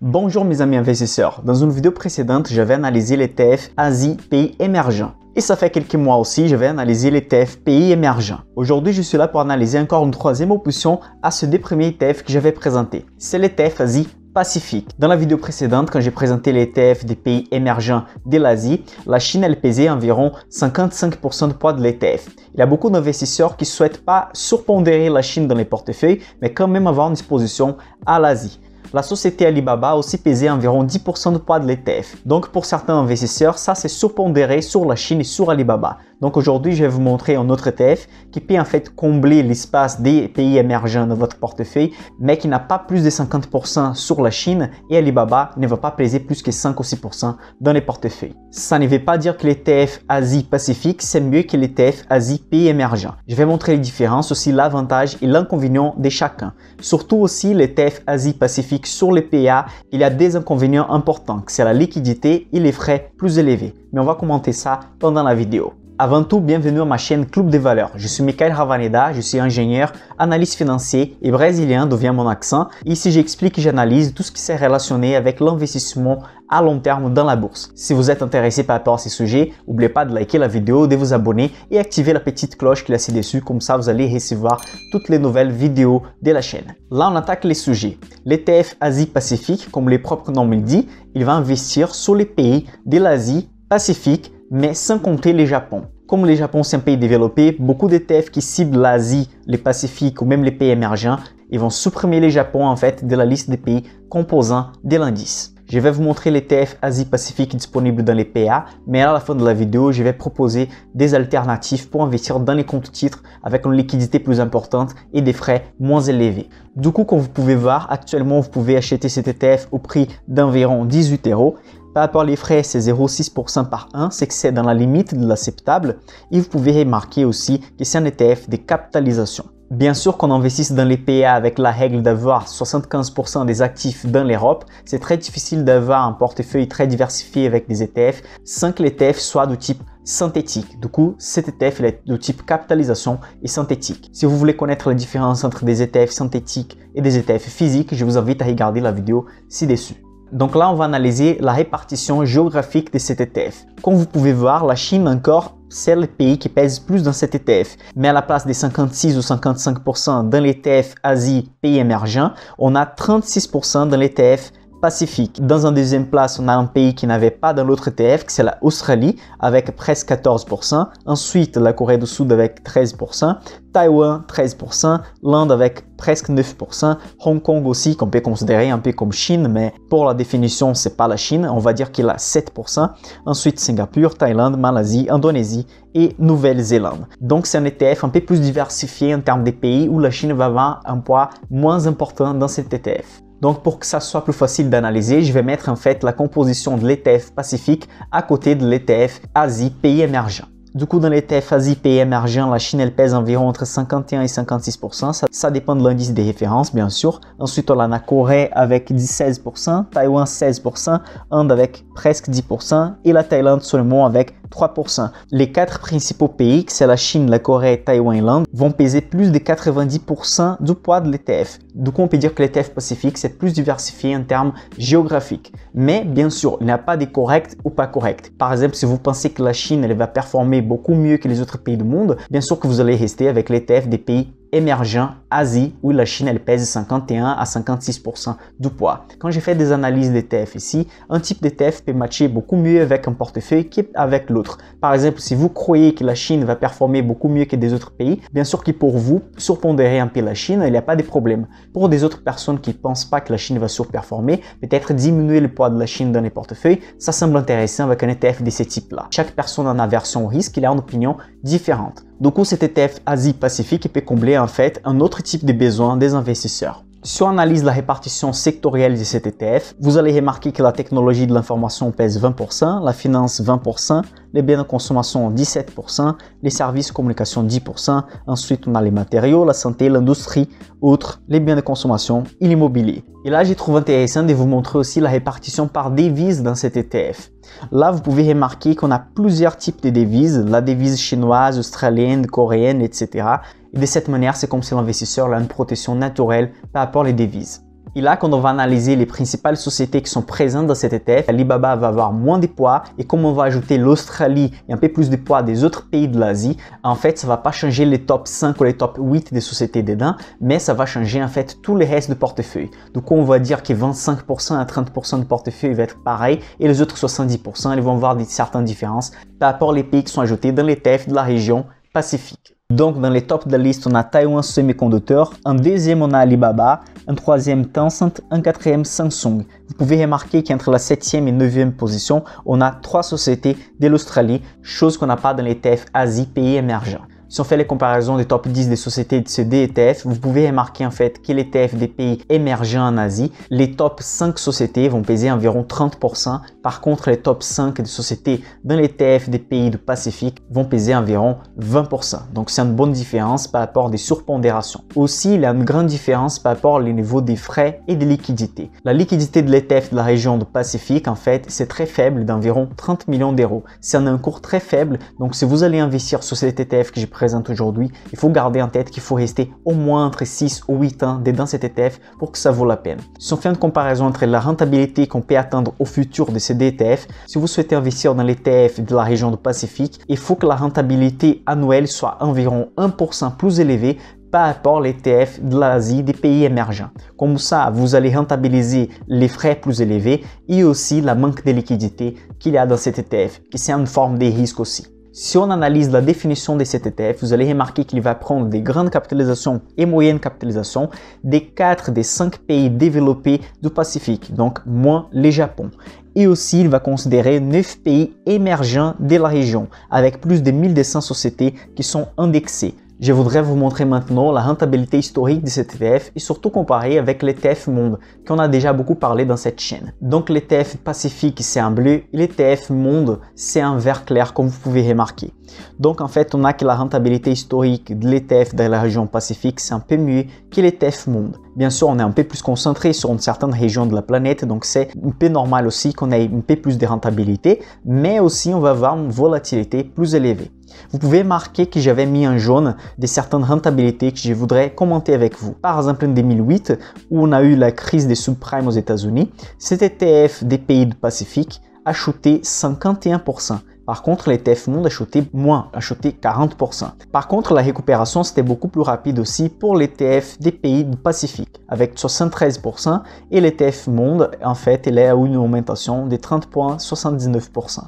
Bonjour mes amis investisseurs, dans une vidéo précédente, j'avais analysé l'ETF Asie pays émergents. Et ça fait quelques mois aussi, j'avais analysé l'ETF pays émergents. Aujourd'hui, je suis là pour analyser encore une troisième option à ce des premiers ETF que j'avais présenté. C'est l'ETF Asie Pacifique. Dans la vidéo précédente, quand j'ai présenté l'ETF des pays émergents de l'Asie, la Chine elle pesait environ 55% de poids de l'ETF. Il y a beaucoup d'investisseurs qui ne souhaitent pas surpondérer la Chine dans les portefeuilles, mais quand même avoir une exposition à l'Asie. La société Alibaba a aussi pesé environ 10% de poids de l'ETF. Donc pour certains investisseurs, ça c'est surpondéré sur la Chine et sur Alibaba. Donc aujourd'hui, je vais vous montrer un autre ETF qui peut en fait combler l'espace des pays émergents dans votre portefeuille, mais qui n'a pas plus de 50% sur la Chine et Alibaba ne va pas peser plus que 5 ou 6% dans les portefeuilles. Ça ne veut pas dire que l'ETF Asie-Pacifique, c'est mieux que l'ETF Asie-Pays émergents. Je vais montrer les différences, aussi l'avantage et l'inconvénient de chacun. Surtout aussi l'ETF Asie-Pacifique sur les PA, il y a des inconvénients importants, c'est la liquidité et les frais plus élevés. Mais on va commenter ça pendant la vidéo. Avant tout, bienvenue à ma chaîne Club des Valeurs. Je suis Michael Ravaneda, je suis ingénieur, analyste financier et brésilien, d'où vient mon accent. Ici, j'explique et j'analyse tout ce qui s'est relationné avec l'investissement à long terme dans la bourse. Si vous êtes intéressé par rapport à ces sujets, n'oubliez pas de liker la vidéo, de vous abonner et activer la petite cloche qui est ci-dessus. Comme ça, vous allez recevoir toutes les nouvelles vidéos de la chaîne. Là, on attaque les sujets. L'ETF Asie-Pacifique, comme les propres noms le disent, il va investir sur les pays de l'Asie Pacifique, mais sans compter les Japon. Comme le Japon c'est un pays développé, beaucoup d'ETF qui ciblent l'Asie, les Pacifiques ou même les pays émergents, ils vont supprimer les Japon en fait de la liste des pays composants de l'indice. Je vais vous montrer l'ETF Asie-Pacifique disponible dans les PA, mais à la fin de la vidéo, je vais proposer des alternatives pour investir dans les comptes titres avec une liquidité plus importante et des frais moins élevés. Du coup, comme vous pouvez voir, actuellement, vous pouvez acheter cet ETF au prix d'environ 18 €. Par rapport aux frais, c'est 0,6% par an, c'est que c'est dans la limite de l'acceptable. Et vous pouvez remarquer aussi que c'est un ETF de capitalisation. Bien sûr qu'on investisse dans les PA avec la règle d'avoir 75% des actifs dans l'Europe, c'est très difficile d'avoir un portefeuille très diversifié avec des ETF sans que l'ETF soit de type synthétique. Du coup, cet ETF est de type capitalisation et synthétique. Si vous voulez connaître la différence entre des ETF synthétiques et des ETF physiques, je vous invite à regarder la vidéo ci-dessus. Donc là, on va analyser la répartition géographique de cet ETF. Comme vous pouvez voir, la Chine encore, c'est le pays qui pèse plus dans cet ETF. Mais à la place des 56 ou 55% dans l'ETF Asie pays émergents, on a 36% dans l'ETF Pacifique. Dans un deuxième place, on a un pays qui n'avait pas dans l'autre ETF, c'est l'Australie avec presque 14%. Ensuite, la Corée du Sud avec 13%, Taïwan 13%, l'Inde avec presque 9%, Hong Kong aussi qu'on peut considérer un peu comme Chine, mais pour la définition, c'est pas la Chine, on va dire qu'il a 7%. Ensuite, Singapour, Thaïlande, Malaisie, Indonésie et Nouvelle-Zélande. Donc, c'est un ETF un peu plus diversifié en termes des pays où la Chine va avoir un poids moins important dans cet ETF. Donc, pour que ça soit plus facile d'analyser, je vais mettre en fait la composition de l'ETF Pacifique à côté de l'ETF Asie pays émergents. Du coup, dans l'ETF Asie pays émergents, la Chine elle pèse environ entre 51 et 56%. Ça dépend de l'indice des références, bien sûr. Ensuite, on a la Corée avec 16%, Taïwan 16%, Inde avec presque 10% et la Thaïlande seulement avec 3%. Les quatre principaux pays, c'est la Chine, la Corée, Taïwan et l'Inde, vont peser plus de 90% du poids de l'ETF. Du coup, on peut dire que l'ETF Pacifique, c'est plus diversifié en termes géographiques. Mais bien sûr, il n'y a pas de correct ou pas correct. Par exemple, si vous pensez que la Chine elle va performer beaucoup mieux que les autres pays du monde, bien sûr que vous allez rester avec l'ETF des pays émergents Asie où la Chine elle pèse 51 à 56% du poids. Quand j'ai fait des analyses d'ETF ici, un type d'ETF peut matcher beaucoup mieux avec un portefeuille qu'avec l'autre. Par exemple, si vous croyez que la Chine va performer beaucoup mieux que des autres pays, bien sûr que pour vous, surpondérer un peu la Chine, il n'y a pas de problème. Pour des autres personnes qui ne pensent pas que la Chine va surperformer, peut-être diminuer le poids de la Chine dans les portefeuilles, ça semble intéressant avec un ETF de ce type-là. Chaque personne en aversion au risque, il a une opinion différente. Du coup, cet ETF Asie-Pacifique peut combler en fait un autre type de besoin des investisseurs. Si on analyse la répartition sectorielle de cet ETF, vous allez remarquer que la technologie de l'information pèse 20%, la finance 20%, les biens de consommation 17%, les services de communication 10%, ensuite on a les matériaux, la santé, l'industrie, autres, les biens de consommation et l'immobilier. Et là, je trouve intéressant de vous montrer aussi la répartition par devise dans cet ETF. Là, vous pouvez remarquer qu'on a plusieurs types de devises, la devise chinoise, australienne, coréenne, etc. Et de cette manière, c'est comme si l'investisseur a une protection naturelle par rapport aux devises. Et là, quand on va analyser les principales sociétés qui sont présentes dans cet ETF, Alibaba va avoir moins de poids et comme on va ajouter l'Australie et un peu plus de poids des autres pays de l'Asie, en fait, ça ne va pas changer les top 5 ou les top 8 des sociétés dedans, mais ça va changer en fait tout le reste du portefeuille. Donc, on va dire que 25% à 30% du portefeuille va être pareil et les autres 70%, ils vont avoir certaines différences par rapport aux pays qui sont ajoutés dans l'ETF de la région Pacifique. Donc, dans les tops de la liste, on a Taiwan Semiconductor, en deuxième, on a Alibaba, en troisième, Tencent, en quatrième, Samsung. Vous pouvez remarquer qu'entre la 7e et 9e position, on a 3 sociétés de l'Australie, chose qu'on n'a pas dans l'ETF Asie, pays émergents. Si on fait les comparaisons des top 10 des sociétés de ce ETF, vous pouvez remarquer en fait que l'ETF des pays émergents en Asie, les top 5 sociétés vont peser environ 30%. Par contre, les top 5 des sociétés dans l'ETF des pays du Pacifique vont peser environ 20%. Donc, c'est une bonne différence par rapport à des surpondérations. Aussi, il y a une grande différence par rapport au niveau des frais et des liquidités. La liquidité de l'ETF de la région du Pacifique, en fait, c'est très faible, d'environ 30 millions d'euros. C'est un cours très faible. Donc, si vous allez investir sur cet ETF que j'ai présente aujourd'hui, il faut garder en tête qu'il faut rester au moins entre 6 ou 8 ans dedans cet ETF pour que ça vaut la peine. Si on fait une comparaison entre la rentabilité qu'on peut attendre au futur de ces ETF, si vous souhaitez investir dans l'ETF de la région du Pacifique, il faut que la rentabilité annuelle soit environ 1% plus élevée par rapport à l'ETF de l'Asie des pays émergents. Comme ça, vous allez rentabiliser les frais plus élevés et aussi la manque de liquidité qu'il y a dans cet ETF, qui c'est une forme de risque aussi. Si on analyse la définition de cet ETF, vous allez remarquer qu'il va prendre des grandes capitalisations et moyennes capitalisations des 4 des 5 pays développés du Pacifique, donc moins le Japon. Et aussi, il va considérer 9 pays émergents de la région, avec plus de 1200 sociétés qui sont indexées. Je voudrais vous montrer maintenant la rentabilité historique de cet ETF et surtout comparer avec l'ETF Monde qu'on a déjà beaucoup parlé dans cette chaîne. Donc l'ETF Pacifique c'est en bleu et l'ETF Monde c'est en vert clair comme vous pouvez remarquer. Donc en fait on a que la rentabilité historique de l'ETF de la région Pacifique c'est un peu mieux que l'ETF Monde. Bien sûr on est un peu plus concentré sur une certaine région de la planète donc c'est un peu normal aussi qu'on ait un peu plus de rentabilité mais aussi on va avoir une volatilité plus élevée. Vous pouvez marquer que j'avais mis en jaune de certaines rentabilités que je voudrais commenter avec vous. Par exemple, en 2008, où on a eu la crise des subprimes aux États-Unis, cet ETF des pays du Pacifique a chuté 51%. Par contre, l'ETF Monde a chuté moins, a chuté 40%. Par contre, la récupération, c'était beaucoup plus rapide aussi pour l'ETF des pays du Pacifique, avec 73%, et l'ETF Monde, en fait, il a eu une augmentation de 30,79%.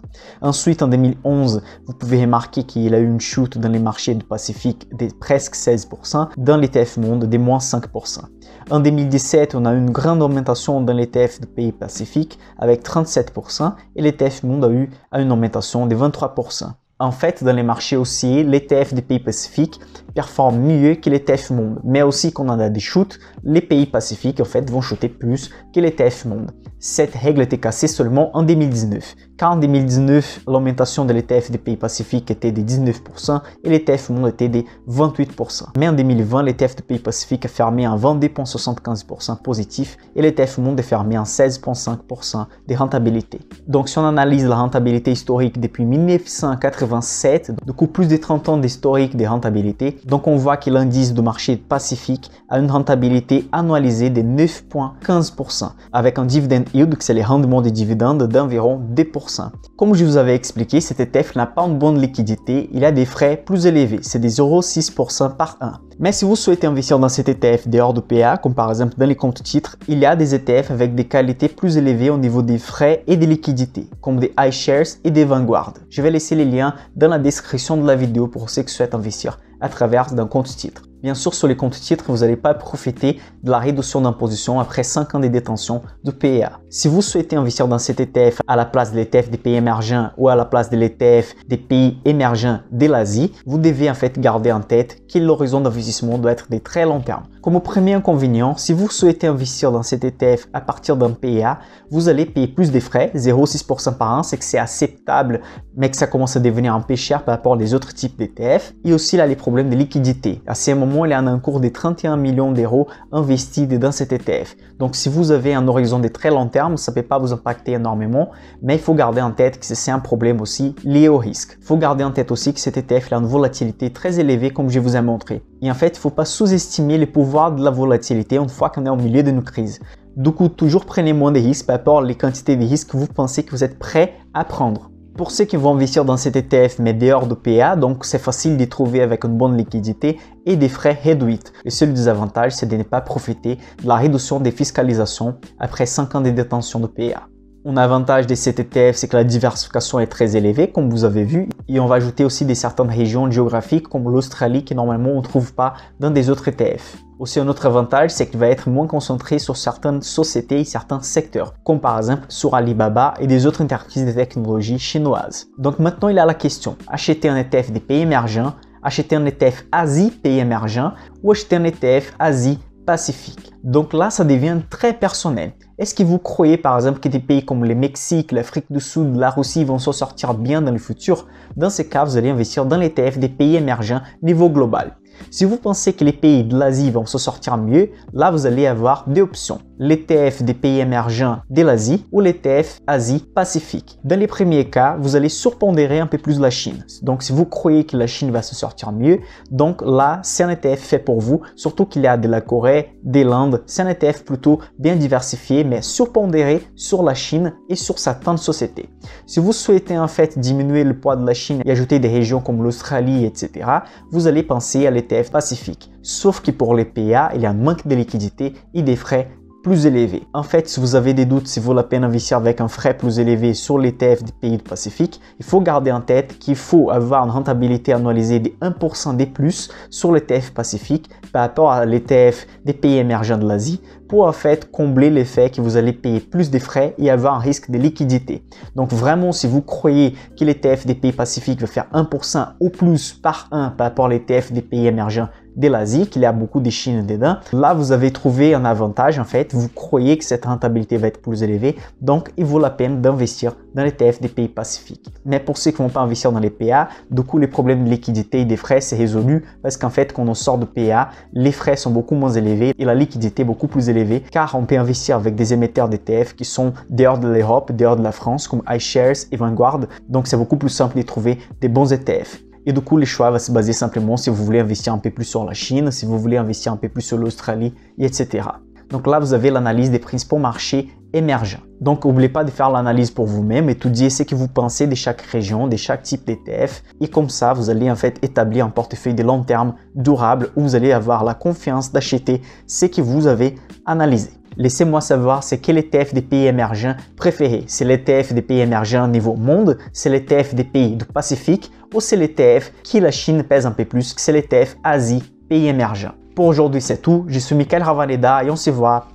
Ensuite, en 2011, vous pouvez remarquer qu'il a eu une chute dans les marchés du Pacifique de presque 16%, dans l'ETF Monde de moins 5%. En 2017, on a eu une grande augmentation dans l'ETF des pays Pacifique avec 37% et l'ETF Monde a eu une augmentation de 23%. En fait, dans les marchés haussiers, l'ETF des pays Pacifiques performe mieux que l'ETF Monde. Mais aussi quand on a des chutes, les pays Pacifiques en fait vont chuter plus que l'ETF Monde. Cette règle était cassée seulement en 2019. Car en 2019, l'augmentation de l'ETF des pays Pacifiques était de 19% et l'ETF Monde était de 28%. Mais en 2020, l'ETF des pays Pacifiques a fermé en 22,75% positif et l'ETF Monde est fermé en 16,5% de rentabilité. Donc si on analyse la rentabilité historique depuis 1987, du coup plus de 30 ans d'historique de rentabilité, donc on voit que l'indice du marché Pacifique a une rentabilité annualisée de 9,15% avec un dividend yield, que c'est les rendements des dividendes, d'environ 2%. Comme je vous avais expliqué, cet ETF n'a pas une bonne liquidité, il a des frais plus élevés, c'est des 0,6% par an. Mais si vous souhaitez investir dans cet ETF dehors du PA, comme par exemple dans les comptes titres, il y a des ETF avec des qualités plus élevées au niveau des frais et des liquidités, comme des iShares et des Vanguard. Je vais laisser les liens dans la description de la vidéo pour ceux qui souhaitent investir à travers d'un compte titre. Bien sûr, sur les comptes titres, vous n'allez pas profiter de la réduction d'imposition après 5 ans de détention de PEA. Si vous souhaitez investir dans cet ETF à la place de l'ETF des pays émergents ou à la place de l'ETF des pays émergents de l'Asie, vous devez en fait garder en tête que l'horizon d'investissement doit être de très long terme. Comme premier inconvénient, si vous souhaitez investir dans cet ETF à partir d'un PEA, vous allez payer plus de frais, 0,6% par an, c'est que c'est acceptable, mais que ça commence à devenir un peu cher par rapport aux autres types d'ETF. Et aussi là, les problèmes de liquidité. À ce moment moment, il y a un cours de 31 millions d'euros investis dans cet ETF. Donc, si vous avez un horizon de très long terme, ça ne peut pas vous impacter énormément, mais il faut garder en tête que c'est un problème aussi lié au risque. Il faut garder en tête aussi que cet ETF a une volatilité très élevée, comme je vous ai montré. Et en fait, il ne faut pas sous-estimer le pouvoir de la volatilité une fois qu'on est au milieu d'une crise. Du coup, toujours prenez moins de risques par rapport aux quantités de risques que vous pensez que vous êtes prêt à prendre. Pour ceux qui vont investir dans cet ETF mais dehors de PA, donc c'est facile de trouver avec une bonne liquidité et des frais réduits. Le seul désavantage, c'est de ne pas profiter de la réduction des fiscalisations après 5 ans de détention de PA. Un avantage de cet ETF, c'est que la diversification est très élevée, comme vous avez vu, et on va ajouter aussi des certaines régions géographiques comme l'Australie que normalement on ne trouve pas dans des autres ETF. Aussi, un autre avantage, c'est qu'il va être moins concentré sur certaines sociétés et certains secteurs, comme par exemple sur Alibaba et des autres entreprises de technologie chinoises. Donc maintenant, il y a la question, acheter un ETF des pays émergents, acheter un ETF Asie pays émergents ou acheter un ETF Asie Pacifique. Donc là, ça devient très personnel. Est-ce que vous croyez par exemple que des pays comme le Mexique, l'Afrique du Sud, la Russie vont s'en sortir bien dans le futur? Dans ce cas, vous allez investir dans l'ETF des pays émergents niveau global. Si vous pensez que les pays de l'Asie vont se sortir mieux, là vous allez avoir deux options. L'ETF des pays émergents de l'Asie ou l'ETF Asie-Pacifique. Dans les premiers cas, vous allez surpondérer un peu plus la Chine. Donc si vous croyez que la Chine va se sortir mieux, donc là c'est un ETF fait pour vous, surtout qu'il y a de la Corée, de l'Inde. C'est un ETF plutôt bien diversifié mais surpondéré sur la Chine et sur certaines sociétés. Si vous souhaitez en fait diminuer le poids de la Chine et ajouter des régions comme l'Australie, etc., vous allez penser à l'ETF Pacifique. Sauf que pour les PA, il y a un manque de liquidité et des frais plus élevés. En fait, si vous avez des doutes si vaut la peine d'investir avec un frais plus élevé sur l'ETF des pays du Pacifique, il faut garder en tête qu'il faut avoir une rentabilité annualisée de 1% de plus sur l'ETF Pacifique par rapport à l'ETF des pays émergents de l'Asie pour en fait combler l'effet que vous allez payer plus de frais et avoir un risque de liquidité. Donc vraiment, si vous croyez que l'ETF des pays pacifiques va faire 1% au plus par rapport à l'ETF des pays émergents de l'Asie, qu'il y a beaucoup de Chine dedans, là vous avez trouvé un avantage en fait, vous croyez que cette rentabilité va être plus élevée, donc il vaut la peine d'investir dans l'ETF des pays pacifiques. Mais pour ceux qui ne vont pas investir dans les PA, du coup les problèmes de liquidité et des frais c'est résolu parce qu'en fait quand on sort de PA, les frais sont beaucoup moins élevés et la liquidité beaucoup plus élevée car on peut investir avec des émetteurs d'ETF qui sont dehors de l'Europe, dehors de la France comme iShares et Vanguard, donc c'est beaucoup plus simple de trouver des bons ETF. Et du coup, le choix va se baser simplement si vous voulez investir un peu plus sur la Chine, si vous voulez investir un peu plus sur l'Australie, etc. Donc là, vous avez l'analyse des principaux marchés émergents. Donc, n'oubliez pas de faire l'analyse pour vous-même, étudier ce que vous pensez de chaque région, de chaque type d'ETF. Et comme ça, vous allez en fait établir un portefeuille de long terme durable où vous allez avoir la confiance d'acheter ce que vous avez analysé. Laissez-moi savoir c'est quel ETF des pays émergents préféré. C'est l'ETF des pays émergents niveau monde, c'est l'ETF des pays du Pacifique ou c'est l'ETF qui la Chine pèse un peu plus, c'est l'ETF Asie, pays émergents. Pour aujourd'hui c'est tout, je suis Michael Ravaneda et on se voit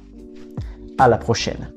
à la prochaine.